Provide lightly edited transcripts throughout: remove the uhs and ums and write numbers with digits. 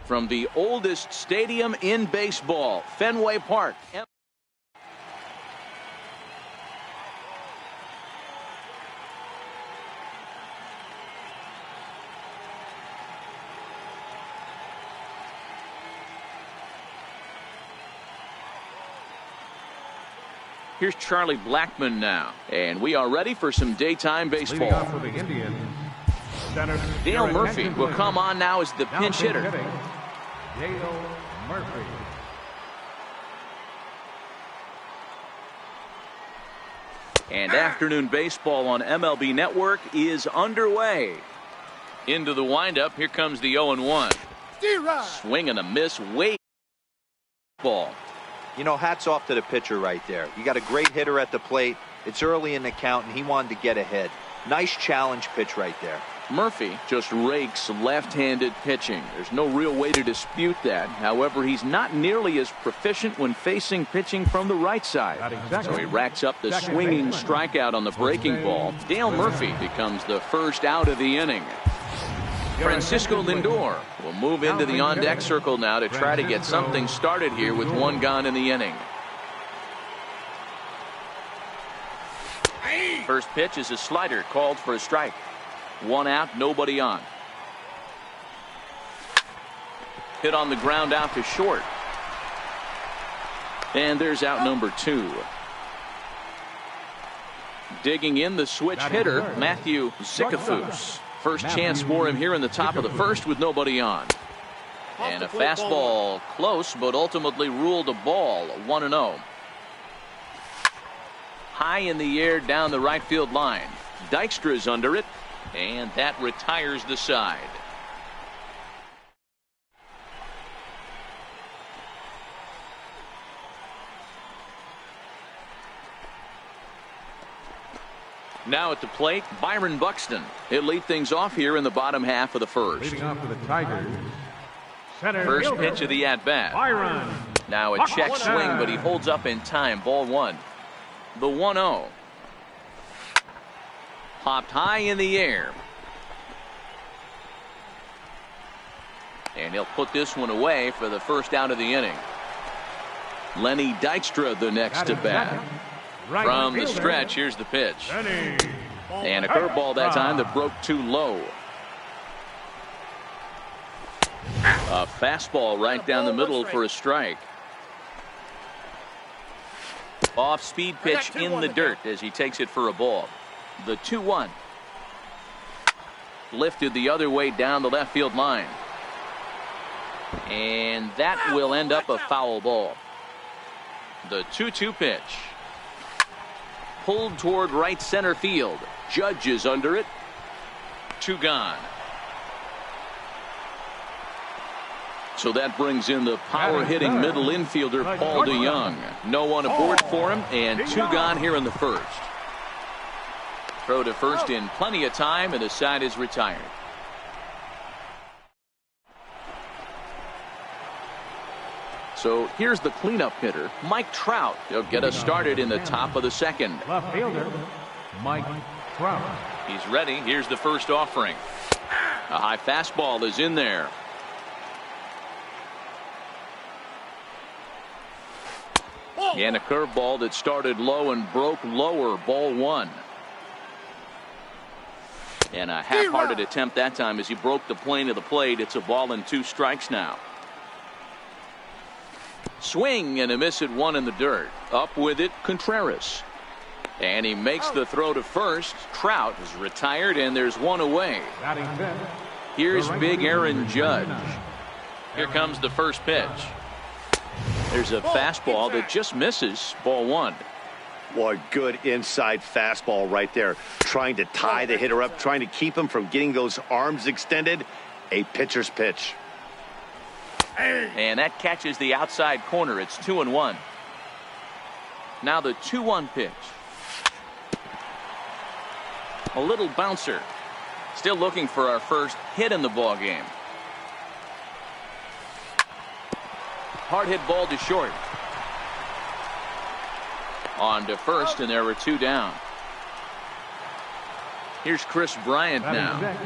from the oldest stadium in baseball, Fenway Park. Here's Charlie Blackmon now, and we are ready for some daytime baseball. For the Indians, Dale Murphy will come on now as the pinch hitter. Dale Murphy. And afternoon baseball on MLB Network is underway. Into the windup, here comes the 0-1. Swing and a miss, way ball. You know, hats off to the pitcher right there. You got a great hitter at the plate. It's early in the count, and he wanted to get ahead. Nice challenge pitch right there. Murphy just rakes left-handed pitching. There's no real way to dispute that. However, he's not nearly as proficient when facing pitching from the right side. So he racks up the swinging strikeout on the breaking ball. Dale Murphy becomes the first out of the inning. Francisco Lindor will move into the on-deck circle now to try to get something started here with one gone in the inning. First pitch is a slider called for a strike. One out, nobody on. Hit on the ground out to short. And there's out number 2. Digging in the switch hitter, Matthew Zicafus. First chance for him here in the top of the first with nobody on. And a fastball close, but ultimately ruled a ball. 1-0. High in the air down the right field line. Dykstra's under it, and that retires the side. Now at the plate, Byron Buxton. He'll lead things off here in the bottom half of the first. Leading off for the Tigers, First pitch of the at-bat. Byron. Now a check swing, but he holds up in time. Ball 1. The 1-0. Popped high in the air. And he'll put this one away for the first out of the inning. Lenny Dykstra the next to bat. From the stretch, here's the pitch. And a curveball that time that broke too low. A fastball right down the middle for a strike. Off-speed pitch in the dirt as he takes it for a ball. The 2-1. Lifted the other way down the left field line. And that will end up a foul ball. The 2-2 pitch. Pulled toward right center field. Judge is under it. 2 gone. So that brings in the power-hitting middle infielder Paul DeYoung. No one aboard for him, and 2 gone here in the first. Throw to first in plenty of time, and the side is retired. So here's the cleanup hitter, Mike Trout. He'll get us started in the top of the second. Left fielder, Mike Trout. He's ready. Here's the first offering. A high fastball is in there. And a curveball that started low and broke lower. Ball 1. And a half-hearted attempt that time as he broke the plane of the plate. It's a ball and 2 strikes now. Swing and a miss at 1 in the dirt. Up with it, Contreras. And he makes the throw to first. Trout is retired, and there's 1 away. Here's big Aaron Judge. Here comes the first pitch. There's a fastball that just misses. Ball 1. Boy, good inside fastball right there. Trying to tie the hitter up, trying to keep him from getting those arms extended. A pitcher's pitch. And that catches the outside corner. It's 2-1. Now the 2-1 pitch. A little bouncer. Still looking for our first hit in the ball game. Hard hit ball to short. On to first, and there were 2 down. Here's Chris Bryant now.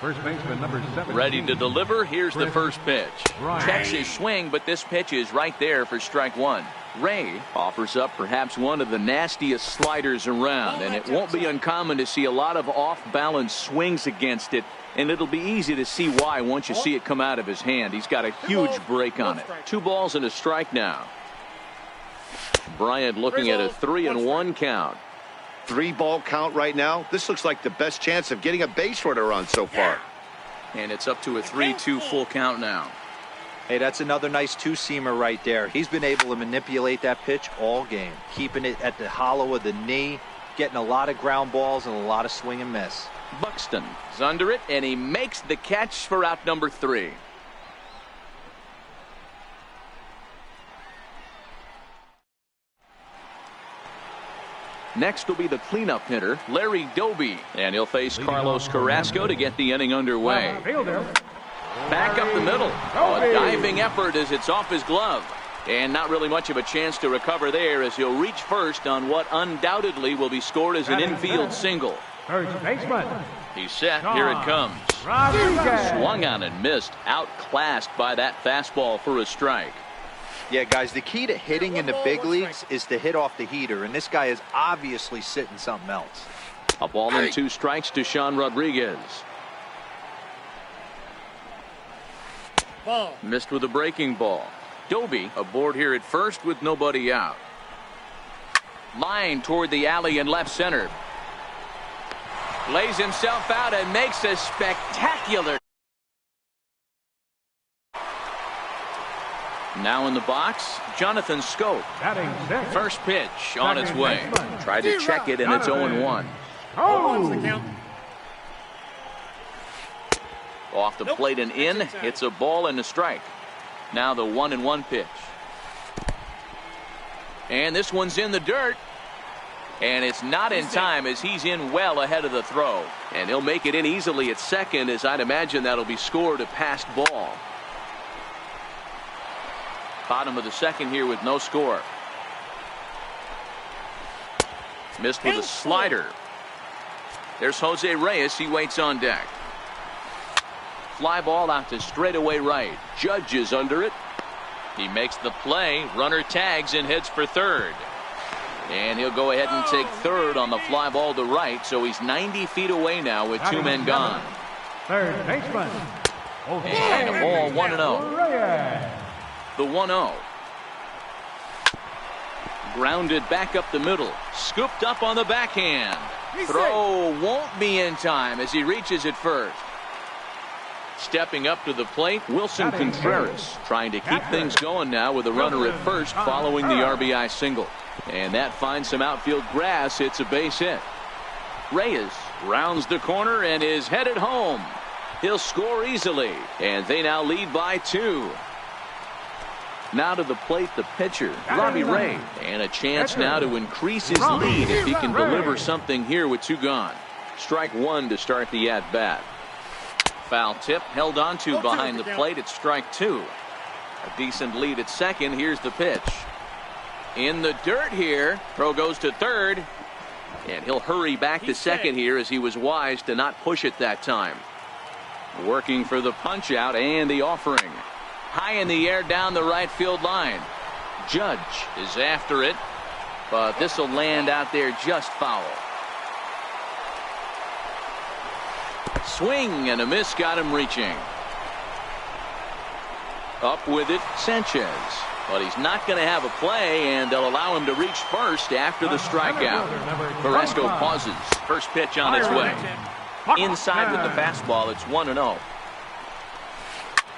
First baseman number 7. Ready to deliver. Here's the first pitch. Right. Checks his swing, but this pitch is right there for strike one. Ray offers up perhaps one of the nastiest sliders around, and it won't be uncommon to see a lot of off-balance swings against it, and it'll be easy to see why once you see it come out of his hand. He's got a huge break on it. 2 balls and a strike now. Bryant looking at a 3-1 count. 3-ball count right now. This looks like the best chance of getting a base runner on so far. And it's up to a 3-2 full count now. Hey, that's another nice two-seamer right there. He's been able to manipulate that pitch all game, keeping it at the hollow of the knee, getting a lot of ground balls and a lot of swing and miss. Buxton is under it, and he makes the catch for out number 3. Next will be the cleanup hitter, Larry Doby, and he'll face Carlos Carrasco to get the inning underway. Back up the middle. A diving effort as it's off his glove. And not really much of a chance to recover there as he'll reach first on what undoubtedly will be scored as an infield single. First baseman. He's set. Here it comes. Swung on and missed. Outclassed by that fastball for a strike. Yeah, guys, the key to hitting in the big leagues is to hit off the heater, and this guy is obviously sitting something else. A ball and 2 strikes to Sean Rodriguez. Missed with a breaking ball. Doby aboard here at first with nobody out. Line toward the alley in left center. Lays himself out and makes a spectacular. Now in the box, Jonathan Scope. First pitch on its way. Tried to check it, and it's 0-1. Off the plate and in. It's a ball and a strike. Now the 1-1 pitch. And this one's in the dirt. And it's not in time as he's in well ahead of the throw. And he'll make it in easily at second, as I'd imagine that'll be scored a passed ball. Bottom of the second here with no score. Missed with a slider. There's Jose Reyes. He waits on deck. Fly ball out to straightaway right. Judge is under it. He makes the play. Runner tags and heads for third. And he'll go ahead and take third on the fly ball to right. So he's 90 feet away now with 2 men gone. Third baseman. And a ball 1-0. The 1-0. Grounded back up the middle. Scooped up on the backhand. Throw won't be in time as he reaches it first. Stepping up to the plate, Wilson Contreras trying to keep things going now with a runner at first following the RBI single. And that finds some outfield grass. It's a base hit. Reyes rounds the corner and is headed home. He'll score easily, and they now lead by 2. Now to the plate, the pitcher, Robbie Ray, and a chance now to increase his lead if he can deliver something here with 2 gone. Strike 1 to start the at-bat. Foul tip held on to behind the plate at strike 2. A decent lead at second. Here's the pitch. In the dirt here. Throw goes to third. And he'll hurry back to second here as he was wise to not push it that time. Working for the punch out and the offering. High in the air down the right field line. Judge is after it, but this will land out there just foul. Swing and a miss got him reaching. Up with it, Sanchez. But he's not going to have a play, and they'll allow him to reach first after the strikeout. Carrasco pauses. First pitch on its way. Inside with the fastball, it's 1-0.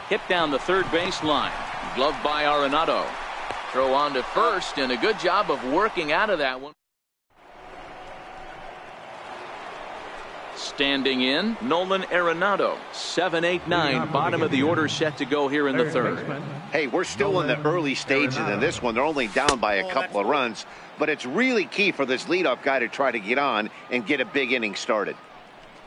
Hit down the third base line. Gloved by Arenado. Throw on to first, and a good job of working out of that one. Standing in, Nolan Arenado. 7-8-9, bottom of the order set to go here in the third. Hey, we're still in the early stages in this one. They're only down by a couple of runs, but it's really key for this leadoff guy to try to get on and get a big inning started.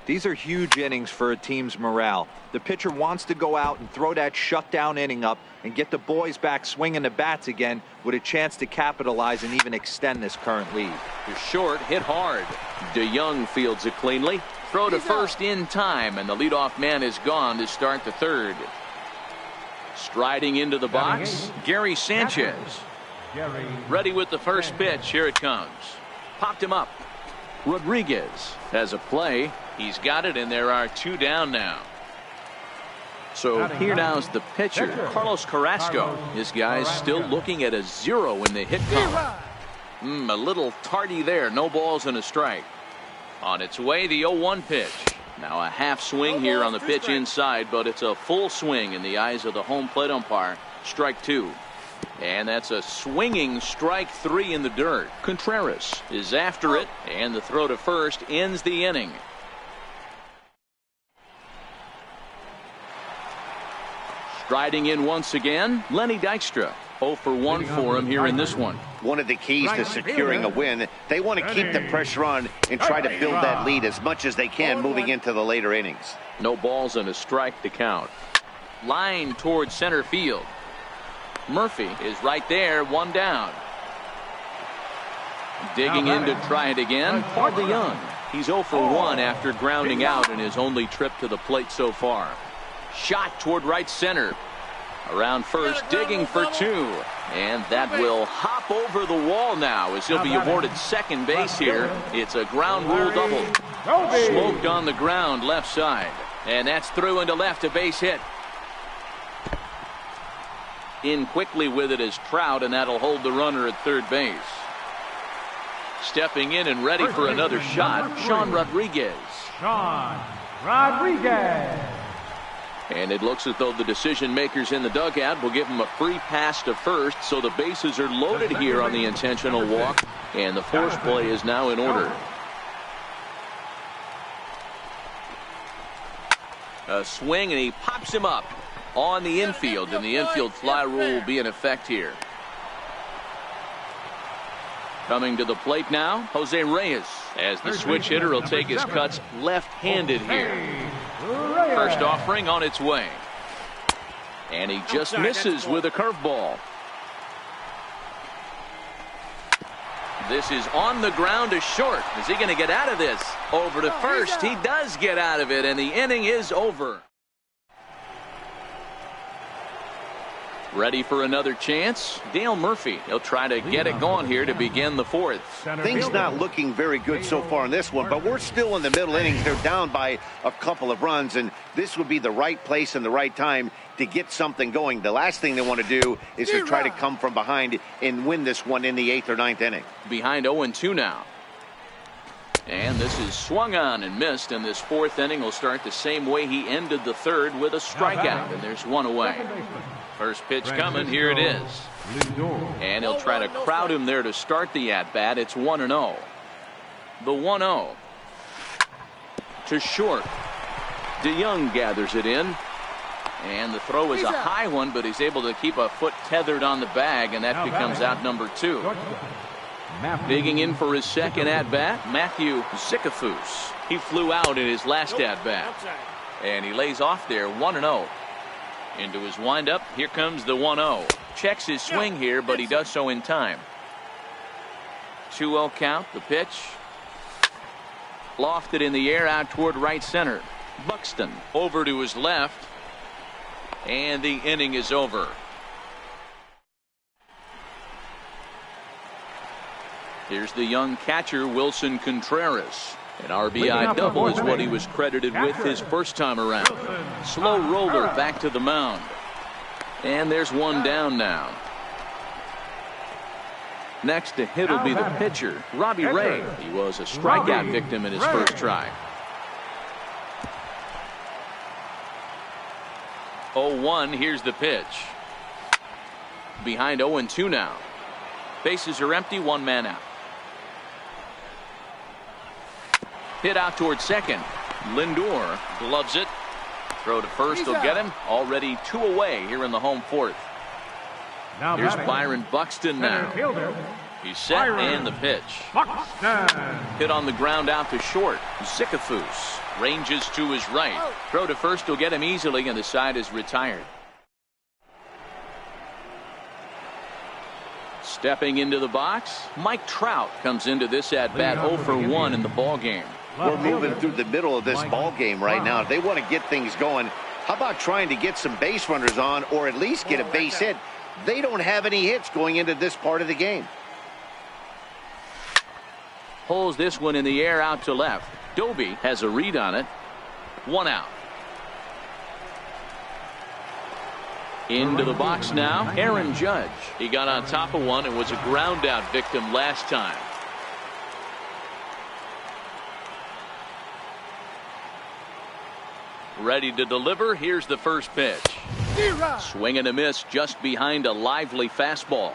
These are huge innings for a team's morale. The pitcher wants to go out and throw that shutdown inning up and get the boys back swinging the bats again with a chance to capitalize and even extend this current lead. To short, hit hard. DeYoung fields it cleanly. Throw to first in time, and the leadoff man is gone to start the third. Striding into the box, Gary Sanchez. Ready with the first pitch. Here it comes. Popped him up. Rodriguez has a play. He's got it, and there are 2 down now. So here now's the pitcher, Carlos Carrasco. This guy's still looking at a 0 in the hit column. A little tardy there. No balls and a strike. On its way, the 0-1 pitch. Now a half swing here on the pitch inside, but it's a full swing in the eyes of the home plate umpire. Strike 2. And that's a swinging strike 3 in the dirt. Contreras is after it, and the throw to first ends the inning. Striding in once again, Lenny Dykstra. 0 for 1 for him here in this one. One of the keys to securing a win, they want to keep the pressure on and try to build that lead as much as they can moving into the later innings. No balls and a strike to count. Line towards center field. Murphy is right there, 1 down. Digging in to try it again, DeYoung. He's 0 for 1 after grounding out in his only trip to the plate so far. Shot toward right center. Around first, digging for 2. And that will hop over the wall now as he'll be awarded second base here. It's a ground rule double. Smoked on the ground left side. And that's through into left, a base hit. In quickly with it is Trout, and that'll hold the runner at third base. Stepping in and ready for another shot, Sean Rodriguez. And it looks as though the decision makers in the dugout will give him a free pass to first, so the bases are loaded here on the intentional walk, and the force play is now in order. A swing, and he pops him up on the infield, and the infield fly rule will be in effect here. Coming to the plate now, Jose Reyes, as the switch hitter will take his cuts left-handed here. First offering on its way. And he just misses with a curveball. This is on the ground to short. Is he going to get out of this? Over to first. He does get out of it, and the inning is over. Ready for another chance? Dale Murphy. He'll try to get it going here to begin the fourth. Things not looking very good so far in this one, but we're still in the middle innings. They're down by a couple of runs, and this would be the right place and the right time to get something going. The last thing they want to do is to try to come from behind and win this one in the 8th or 9th inning. Behind 0-2 now. And this is swung on and missed, and this 4th inning will start the same way he ended the 3rd with a strikeout, and there's 1 away. First pitch coming, here it is. And he'll try to crowd him there to start the at-bat. It's 1-0. The 1-0. To short. DeYoung gathers it in. And the throw is a high one, but he's able to keep a foot tethered on the bag, and that becomes out number 2. Digging in for his second at-bat, Matthew Zicafus. He flew out in his last at-bat. And he lays off there, 1-0. Into his windup, here comes the 1-0. Checks his swing here, but he does so in time. 2-0 count, the pitch. Lofted in the air out toward right center. Buxton over to his left. And the inning is over. Here's the young catcher, Wilson Contreras. An RBI double is what he was credited with his first time around. Slow roller back to the mound. And there's 1 down now. Next to hit will be the pitcher, Robbie Ray. He was a strikeout victim in his first try. 0-1, here's the pitch. Behind 0-2 now. Bases are empty, 1 man out. Hit out towards second. Lindor gloves it. Throw to first will get him. Already 2 away here in the home 4th. Here's Byron Buxton now. He's set and the pitch. Hit on the ground out to short. Zickafoose ranges to his right. Throw to first will get him easily, and the side is retired. Stepping into the box, Mike Trout comes into this at bat 0 for 1 in the ball game. We're moving through the middle of this ball game right now. If they want to get things going, how about trying to get some base runners on, or at least get a base hit? They don't have any hits going into this part of the game. Pulls this one in the air out to left. Doby has a read on it. 1 out. Into the box now, Aaron Judge. He got on top of one and was a ground out victim last time. Ready to deliver. Here's the first pitch. Swing and a miss just behind a lively fastball.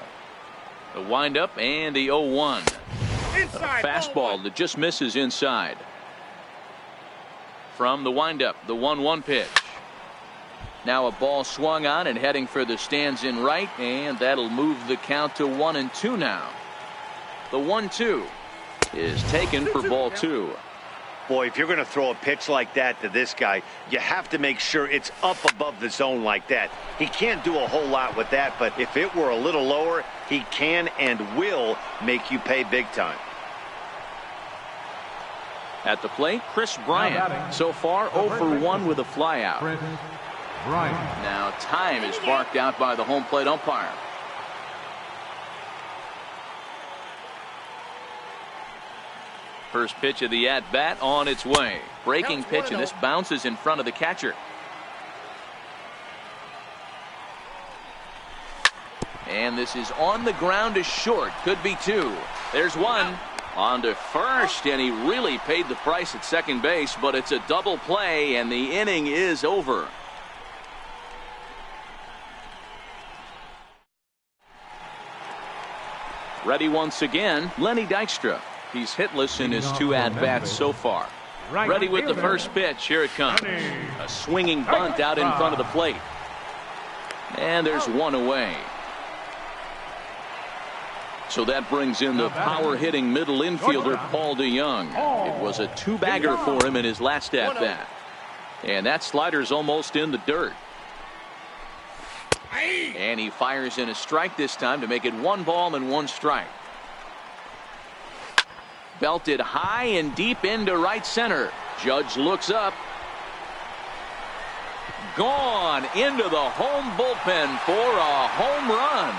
The windup and the 0-1. A fastball that just misses inside. From the windup, the 1-1 pitch. Now a ball swung on and heading for the stands in right, and that'll move the count to 1-2 now. The 1-2 is taken for ball 2. Boy, if you're going to throw a pitch like that to this guy, you have to make sure it's up above the zone like that. He can't do a whole lot with that, but if it were a little lower, he can and will make you pay big time. At the plate, Chris Bryant. So far 0 for 1 with a flyout. Now time is marked out by the home plate umpire. First pitch of the at-bat on its way. Breaking pitch, and this bounces in front of the catcher. And this is on the ground to short. Could be 2. There's 1. On to first, and he really paid the price at second base, but it's a double play, and the inning is over. Ready once again, Lenny Dykstra. He's hitless in his 2 at-bats so far. Ready with the first pitch. Here it comes. A swinging bunt out in front of the plate. And there's 1 away. So that brings in the power-hitting middle infielder, Paul DeYoung. It was a 2-bagger for him in his last at-bat. And that slider's almost in the dirt. And he fires in a strike this time to make it 1 ball and 1 strike. Belted high and deep into right center. Judge looks up. Gone into the home bullpen for a home run.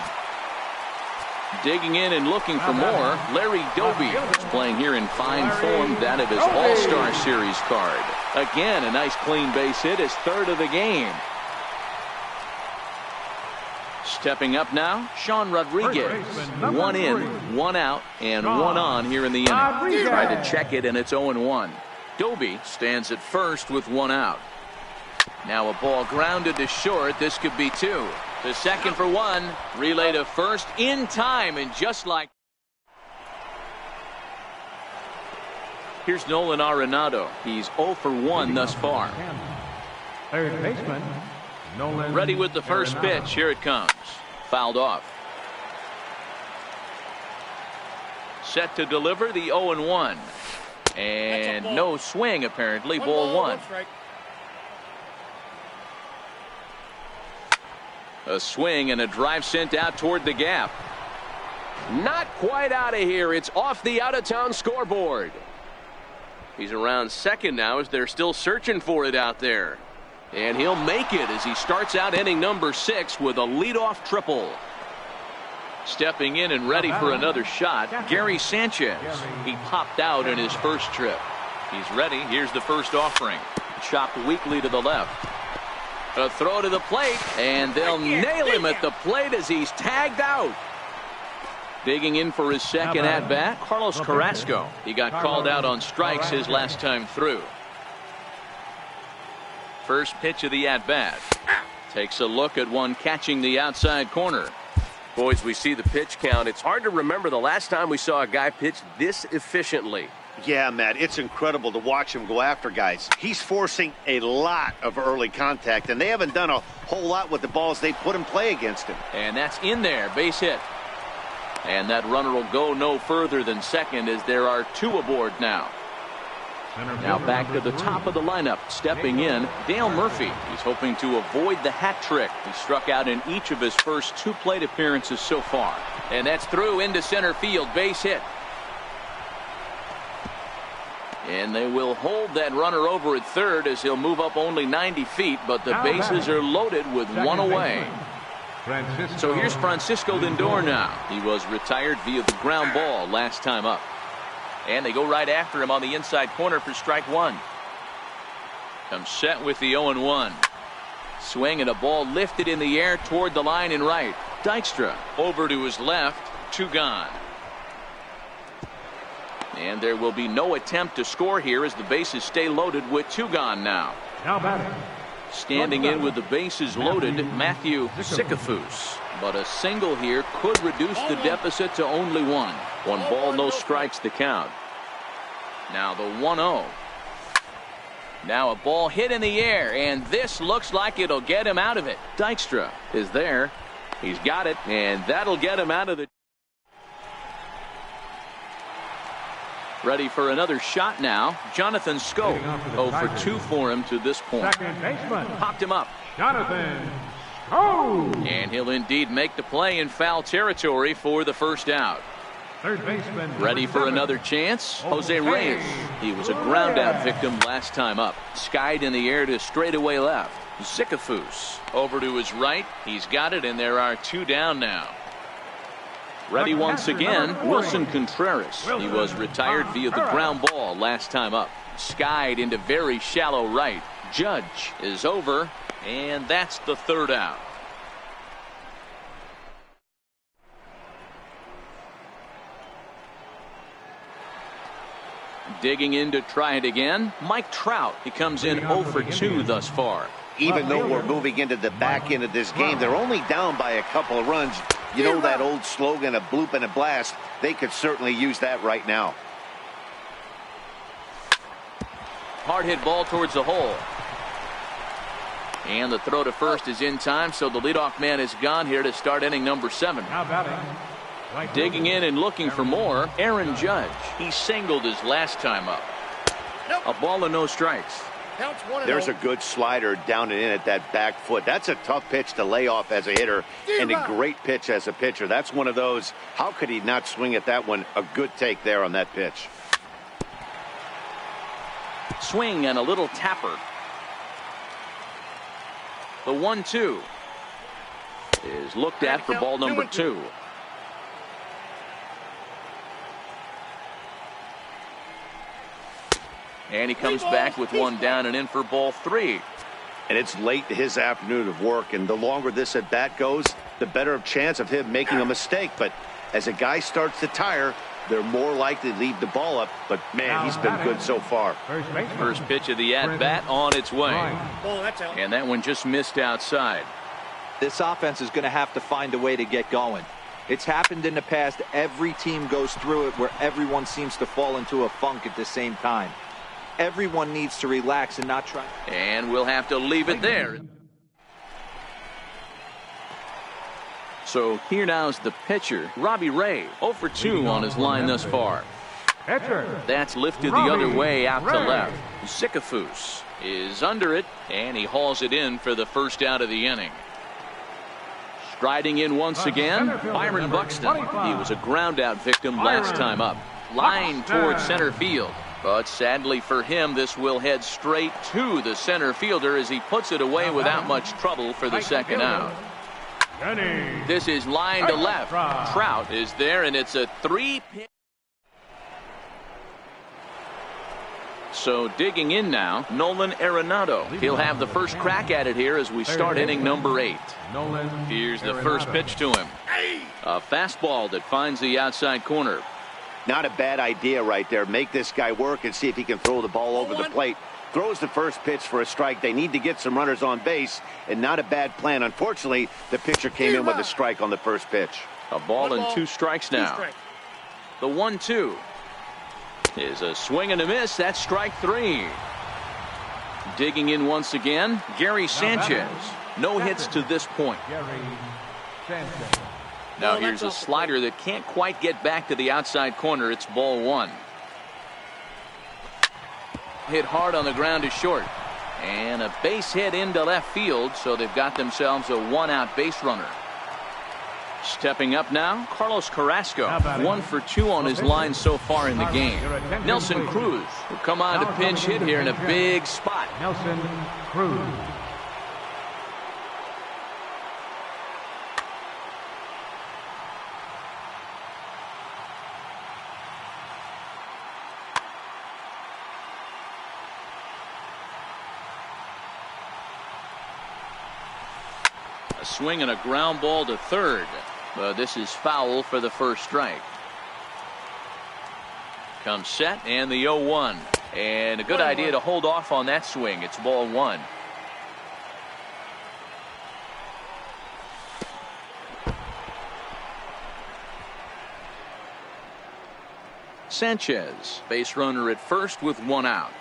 Digging in and looking for more, Larry Doby is playing here in fine form, that of his All-Star Series card. Again, a nice clean base hit, his 3rd of the game. Stepping up now, Sean Rodriguez. 1 in, 1 out, and 1 on here in the inning. Tried to check it, and it's 0-1. Doby stands at first with 1 out. Now a ball grounded to short. This could be 2. To second for 1. Relay to first in time, and just like. Here's Nolan Arenado. He's 0 for 1 thus far. Third baseman, Nolan. Ready with the first pitch. Here it comes. Fouled off. Set to deliver the 0-1. And no swing apparently. Ball 1. A swing and a drive sent out toward the gap. Not quite out of here. It's off the out-of-town scoreboard. He's around second now as they're still searching for it out there. And he'll make it as he starts out inning number 6 with a leadoff triple. Stepping in and ready for another shot, Gary Sanchez. He popped out in his first trip. He's ready. Here's the first offering. Chopped weakly to the left. A throw to the plate, and they'll nail him at the plate as he's tagged out. Digging in for his second at-bat, Carlos Carrasco. He got called out on strikes his last time through. First pitch of the at-bat. Takes a look at one catching the outside corner. Boys, we see the pitch count. It's hard to remember the last time we saw a guy pitch this efficiently. Yeah, Matt, it's incredible to watch him go after guys. He's forcing a lot of early contact, and they haven't done a whole lot with the balls they put in play against him. And that's in there. Base hit. And that runner will go no further than second as there are 2 aboard now. Now back to the top of the lineup. Stepping in, Dale Murphy. He's hoping to avoid the hat trick. He struck out in each of his first 2 plate appearances so far. And that's through into center field. Base hit. And they will hold that runner over at third as he'll move up only 90 feet. But the bases are loaded with 1 away. So here's Francisco Lindor now. He was retired via the ground ball last time up. And they go right after him on the inside corner for strike 1. Comes set with the 0-1. Swing and a ball lifted in the air toward the line and right. Dykstra over to his left. 2 gone. And there will be no attempt to score here as the bases stay loaded with 2 gone now. Now batting. Standing in with the bases loaded, Matthew Sickafus. But a single here could reduce the deficit to only 1. 1 ball, no strikes the count. Now the 1-0. Now a ball hit in the air, and this looks like it'll get him out of it. Dykstra is there. He's got it, and that'll get him out of the. Ready for another shot now. Jonathan Schoop. 0 for 2 for him to this point. Second baseman. Popped him up. Jonathan. Oh! And he'll indeed make the play in foul territory for the first out. Third baseman. Ready for another chance. Jose Reyes. He was a ground out victim last time up. Skied in the air to straightaway left. Sickafus over to his right. He's got it, and there are 2 down now. Ready once again, Wilson Contreras. He was retired via the ground ball last time up. Skied into very shallow right. Judge is over, and that's the 3rd out. Digging in to try it again, Mike Trout. He comes in 0 for 2 thus far. Even though we're moving into the back end of this game, they're only down by a couple of runs. You know that old slogan, a bloop and a blast? They could certainly use that right now. Hard hit ball towards the hole. And the throw to first is in time, so the leadoff man is gone here to start inning number 7. Now batting. Digging in and looking for more, Aaron Judge. He singled his last time up. A ball and no strikes. There's a good slider down and in at that back foot. That's a tough pitch to lay off as a hitter and a great pitch as a pitcher. That's one of those. How could he not swing at that one? A good take there on that pitch. Swing and a little tapper. The 1-2 is looked at for ball number 2. And he comes back with 1 down and in for ball 3. And it's late in his afternoon of work, and the longer this at bat goes, the better of chance of him making a mistake. But as a guy starts to tire, they're more likely to leave the ball up. But man, he's been good so far. First pitch of the at bat on its way, and that one just missed outside. This offense is going to have to find a way to get going. It's happened in the past. Every team goes through it where everyone seems to fall into a funk at the same time. Everyone needs to relax and not try. And we'll have to leave it there. So here now is the pitcher, Robbie Ray. 0 for 2 on his line thus far. That's lifted the other way out to left. Sickafus is under it, and he hauls it in for the first out of the inning. Striding in once again, Byron Buxton. He was a ground out victim last time up. Line towards center field. But sadly for him, this will head straight to the center fielder as he puts it away without much trouble for the second out. This is line to left. Trout is there, and it's a 3-pitch. So digging in now, Nolan Arenado. He'll have the first crack at it here as we start inning number 8. Here's the first pitch to him. A fastball that finds the outside corner. Not a bad idea right there. Make this guy work and see if he can throw the ball over the plate. Throws the first pitch for a strike. They need to get some runners on base, and not a bad plan. Unfortunately, the pitcher came in with a strike on the first pitch. A ball and 2 strikes now. The 1-2 is a swing and a miss. That's strike 3. Digging in once again, Gary Sanchez. No hits to this point. Now here's a slider that can't quite get back to the outside corner. It's ball one. Hit hard on the ground to short. And a base hit into left field, so they've got themselves a one-out base runner. Stepping up now, Carlos Carrasco. 1 for 2 on his line so far in the game. Nelson Cruz will come on to pinch hit here in a big spot. Nelson Cruz. A swing and a ground ball to third. This is foul for the first strike. Comes set and the 0-1. And a good idea to hold off on that swing. It's ball one. Sanchez, base runner at first with one out.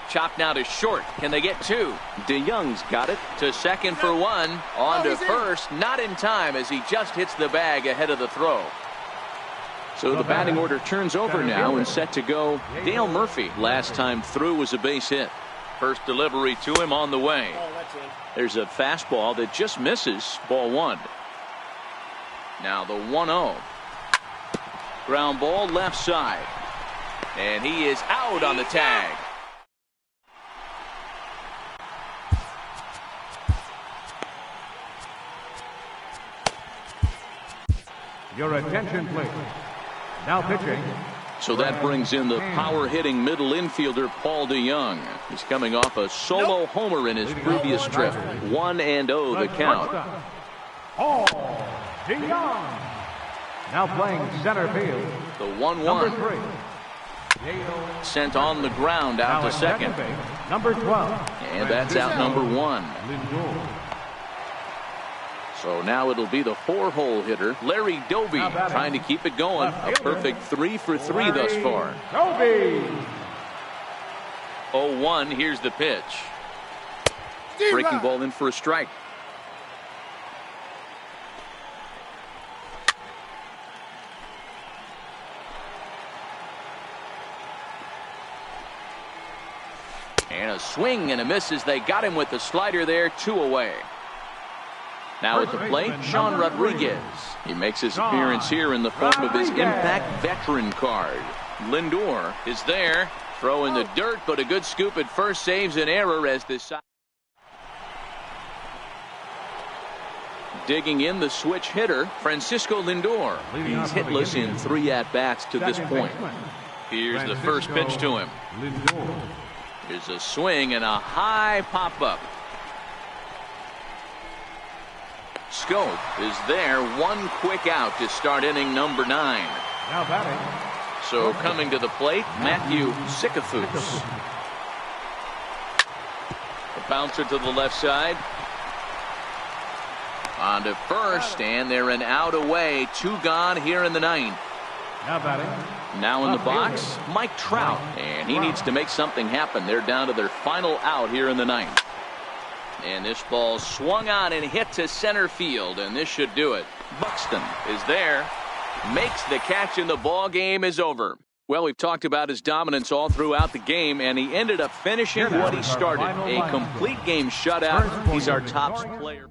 Chopped now to short. Can they get two? DeYoung's got it. To second for one. On to first. Not in time as he just hits the bag ahead of the throw. So the batting order turns over now and set to go. Dale Murphy last time through was a base hit. First delivery to him on the way. There's a fastball that just misses. Ball one. Now the 1-0. Ground ball left side. And he is out on the tag. Your attention, please. Now pitching. So that brings in the power-hitting middle infielder Paul DeYoung. He's coming off a solo homer in his previous trip. 1-0 the count. Paul DeYoung. Now playing center field. The 1-1. Number 3. Sent on the ground out to second. Number 12. And that's out number 1. So now it'll be the 4-hole hitter, Larry Doby, trying to keep it going. A perfect 3 for 3 thus far. Doby. 0-1, here's the pitch. Breaking ball in for a strike. And a swing and a miss as they got him with the slider there, 2 away. Now at the plate, Sean Rodriguez. He makes his appearance here in the form of his Impact Veteran card. Lindor is there. Throw in the dirt, but a good scoop at first saves an error as this. Digging in the switch hitter, Francisco Lindor. He's hitless in 3 at-bats to this point. Here's the first pitch to him. Here's a swing and a high pop-up. Scope is there. 1 quick out to start inning number 9. Now batting. So coming to the plate, Matthew Sikafus. A bouncer to the left side. On to first, and they're an out away. 2 gone here in the 9th. Now batting. Now in the box, Mike Trout. And he needs to make something happen. They're down to their final out here in the 9th. And this ball swung on and hit to center field, and this should do it. Buxton is there, makes the catch, and the ball game is over. Well, we've talked about his dominance all throughout the game, and he ended up finishing what he started. A complete game shutout. He's our top player.